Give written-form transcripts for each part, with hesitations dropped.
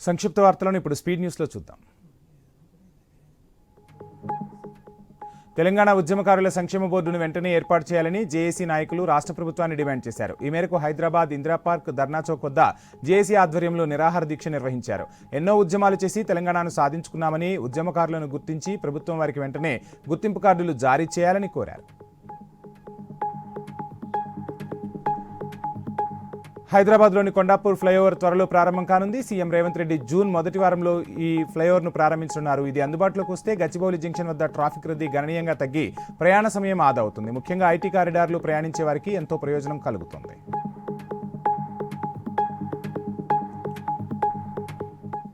సంక్షిప్త వార్తలను ఇప్పుడు స్పీడ్ న్యూస్లో చూద్దాం. తెలంగాణ ఉద్యమకారుల సంక్షేమ బోర్డును వెంటనే ఏర్పాటు చేయాలని జేఏసీ నాయకులు రాష్ట్ర ప్రభుత్వాన్ని డిమాండ్ చేశారు. ఈ మేరకు హైదరాబాద్ ఇందిరా పార్క్ ధర్నా చౌక్ వద్ద జేఏసీ ఆధ్వర్యంలో నిరాహార దీక్ష నిర్వహించారు. ఎన్నో ఉద్యమాలు చేసి తెలంగాణను సాధించుకున్నామని, ఉద్యమకారులను గుర్తించి ప్రభుత్వం వారికి వెంటనే గుర్తింపు కార్డులు జారీ చేయాలని కోరారు. హైదరాబాద్లోని కొండాపూర్ ఫ్లైఓవర్ త్వరలో ప్రారంభం కానుంది. సీఎం రేవంత్ రెడ్డి జూన్ మొదటి వారంలో ఈ ఫ్లైఓవర్ను ప్రారంభించనున్నారు. ఇది అందుబాటులోకి వస్తే గచ్చిబౌలి జంక్షన్ వద్ద ట్రాఫిక్ రద్దీ గణనీయంగా తగ్గి ప్రయాణ సమయం ఆదా అవుతుంది. ముఖ్యంగా ఐటీ కారిడార్లు ప్రయాణించే వారికి ఎంతో ప్రయోజనం కలుగుతుంది.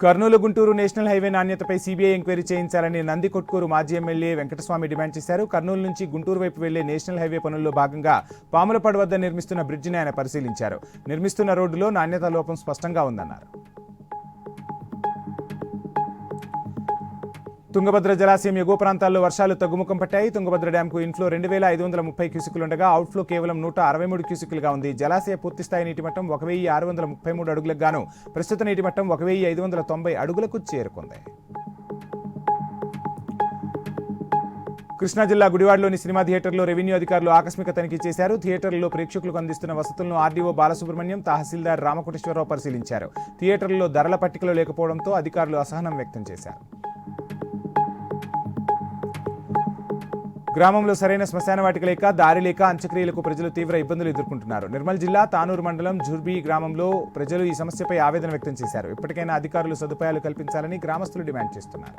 కర్నూలు గుంటూరు నేషనల్ హైవే నాణ్యతపై సీబీఐ ఎంక్వైరీ చేయించాలని నందికొట్కూరు మాజీ ఎమ్మెల్యే వెంకటస్వామి డిమాండ్ చేశారు. కర్నూలు నుంచి గుంటూరు వైపు వెళ్లే నేషనల్ హైవే పనుల్లో భాగంగా పాములపాడు వద్ద నిర్మిస్తున్న బ్రిడ్జిని ఆయన పరిశీలించారు. నిర్మిస్తున్న రోడ్డులో నాణ్యతా లోపం స్పష్టంగా ఉందన్నారు. తుంగభద్ర జలాశయం ఎగువ ప్రాంతాల్లో వర్షాలు తగ్గుముఖం పట్టాయి. తుంగభద్ర డ్యాంకు ఇన్ఫ్లో 2530 క్యూసెక్కులుండగా అవుట్ఫ్లో కేవలం 163 క్యూసెక్కులుగా ఉంది. జలాశయ పూర్తిస్థాయి నీటి మట్టం 1633 అడుగులకు గాను ప్రస్తుత నీటి మట్టం 1590 అడుగులకు చేరుకుంది. కృష్ణా జిల్లా గుడివాడలోని సినిమా థియేటర్లో రెవెన్యూ అధికారులు ఆకస్మిక తనిఖీ చేశారు. థియేటర్లలో ప్రేక్షకులకు అందిస్తున్న వసతులను ఆర్డీఓ బాలసుబ్రహ్మణ్యం, తహసీల్దార్ రామకోటేశ్వరరావు పరిశీలించారు. థియేటర్లలో ధరల పట్టికలు లేకపోవడంతో అధికారులు అసహనం వ్యక్తం చేశారు. గ్రామంలో సరైన శ్మశాన వాటిక లేక, దారి లేక అంత్యక్రియలకు ప్రజలు తీవ్ర ఇబ్బందులు ఎదుర్కొంటున్నారు. నిర్మల్ జిల్లా తానూరు మండలం జుర్బీ గ్రామంలో ప్రజలు ఈ సమస్యపై ఆవేదన వ్యక్తం చేశారు. ఇప్పటికైనా అధికారులు సదుపాయాలు కల్పించాలని గ్రామస్తులు డిమాండ్ చేస్తున్నారు.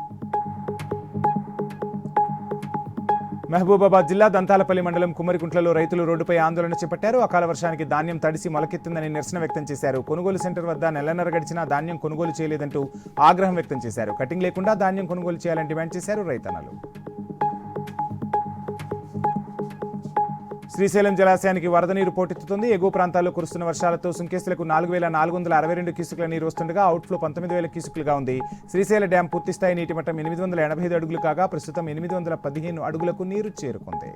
మహబూబాబాద్ జిల్లా దంతాలపల్లి మండలం కుమ్మరికుంట్లలో రైతులు రోడ్డుపై ఆందోళన చేపట్టారు. అకాల వర్షానికి ధాన్యం తడిసి మొలకెత్తిందని నిరసన వ్యక్తం చేశారు. కొనుగోలు సెంటర్ వద్ద నెలన్నర గడిచినా ధాన్యం కొనుగోలు చేయలేదంటూ ఆగ్రహం వ్యక్తం చేశారు. కటింగ్ లేకుండా ధాన్యం కొనుగోలు చేయాలని డిమాండ్ చేశారు రైతన్నలు. శ్రీశైలం జలాశయానికి వరద నీరు పోటెత్తుతుంది. ఎగువ ప్రాంతాల్లో కురుస్తున్న వర్షాలతో సుంకేసులకు 4462 క్యూసెక్ల నీరు వస్తుండగా అవుట్ఫ్లో 19000 క్యూసెక్లుగా ఉంది. శ్రీశైల డ్యాం పూర్తిస్థాయి నీటి మట్టం 885 అడుగులు కాగా ప్రస్తుతం 815 అడుగులకు నీరు చేరుకుంది.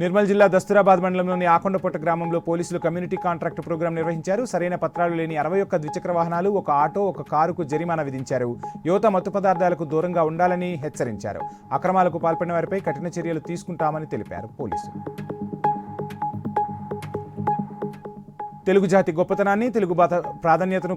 నిర్మల్ జిల్లా దస్తూరాబాద్ మండలంలోని ఆకొండపొట్ట గ్రామంలో పోలీసులు కమ్యూనిటీ కాంట్రాక్ట్ ప్రోగ్రాం నిర్వహించారు. సరైన పత్రాలు లేని 61 ద్విచక్ర వాహనాలు, ఒక ఆటో, ఒక కారుకు జరిమానా విధించారు. యువత మత్తు పదార్థాలకు దూరంగా ఉండాలని హెచ్చరించారు. అక్రమాలకు పాల్పడిన వారిపై కఠిన చర్యలు తీసుకుంటామని తెలిపారు పోలీసులు. తెలుగు జాతి గొప్పతనాన్ని, తెలుగు ప్రాధాన్యతను